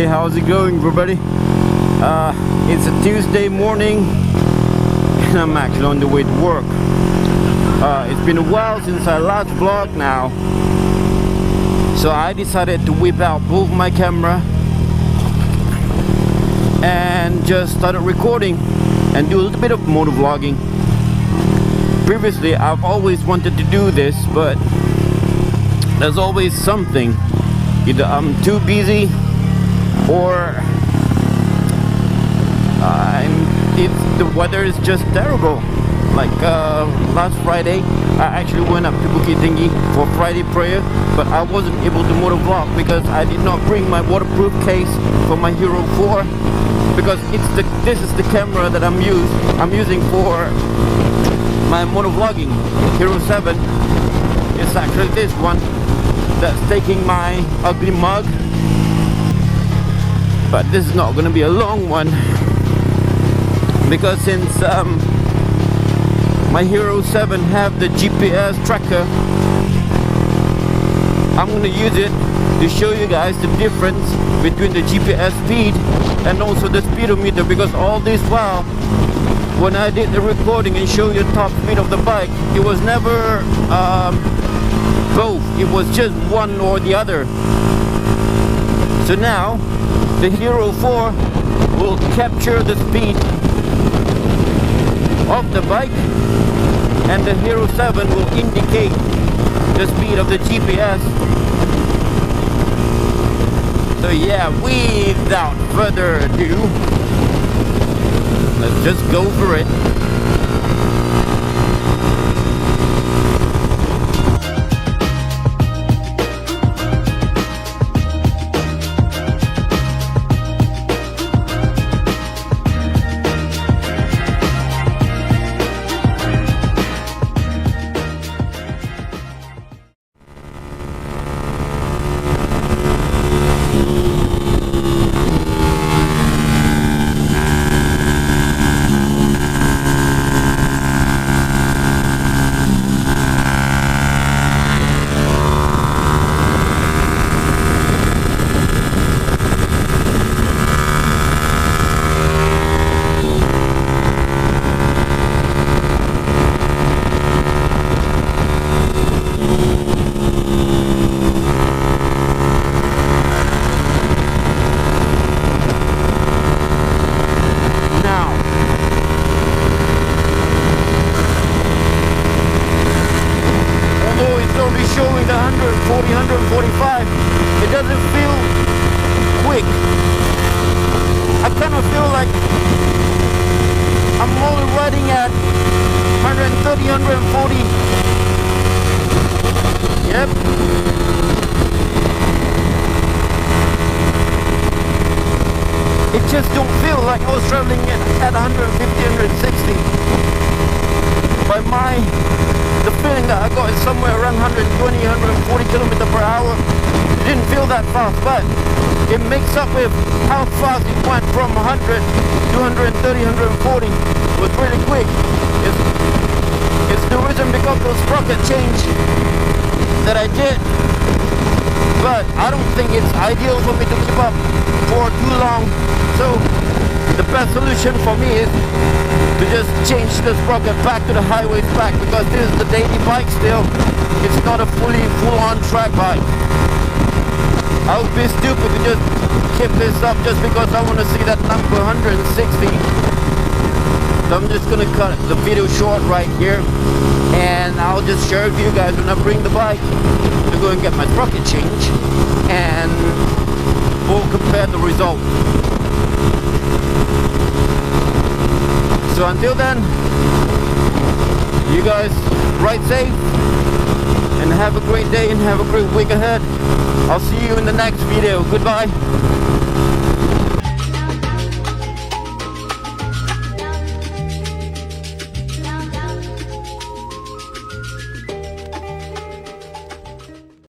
Hey, how's it going, everybody? It's a Tuesday morning and I'm actually on the way to work. It's been a while since I last vlogged now, so I decided to whip out both my camera and just started recording and do a little bit of motor vlogging. Previously I've always wanted to do this, but there's always something. Either I'm too busy or the weather is just terrible. Like last Friday I actually went up to Bukit Tinggi for Friday prayer, but I wasn't able to motor vlog because I did not bring my waterproof case for my Hero 4, because this is the camera that I'm using for my motor vlogging. Hero 7 is actually this one that's taking my ugly mug, but this is not gonna be a long one because since my Hero 7 have the GPS tracker, I'm gonna use it to show you guys the difference between the GPS speed and also the speedometer, because all this while when I did the recording and show you the top speed of the bike, it was never both, it was just one or the other. So now the Hero 4 will capture the speed of the bike and the Hero 7 will indicate the speed of the GPS. So yeah, without further ado, let's just go for it. Showing the 140, 145, it doesn't feel quick. I kind of feel like I'm only riding at 130, 140. Yep. It just don't feel like I was traveling at 150, 160. By the feeling that I got is somewhere around 120, 140 kilometers per hour. It didn't feel that fast, but it makes up with how fast it went from 100 to 130, 140. It was really quick. It's the reason because of the sprocket change that I did. But I don't think it's ideal for me to keep up for too long. So the best solution for me is to just change the sprocket back to the highway spec, because this is the daily bike still. It's not a full-on track bike. I would be stupid to just keep this up just because I want to see that number 160. So I'm just gonna cut the video short right here, and I'll just share it with you guys when I bring the bike to go and get my sprocket change, and we'll compare the result. So until then, you guys ride safe and have a great day and have a great week ahead. I'll see you in the next video. Goodbye.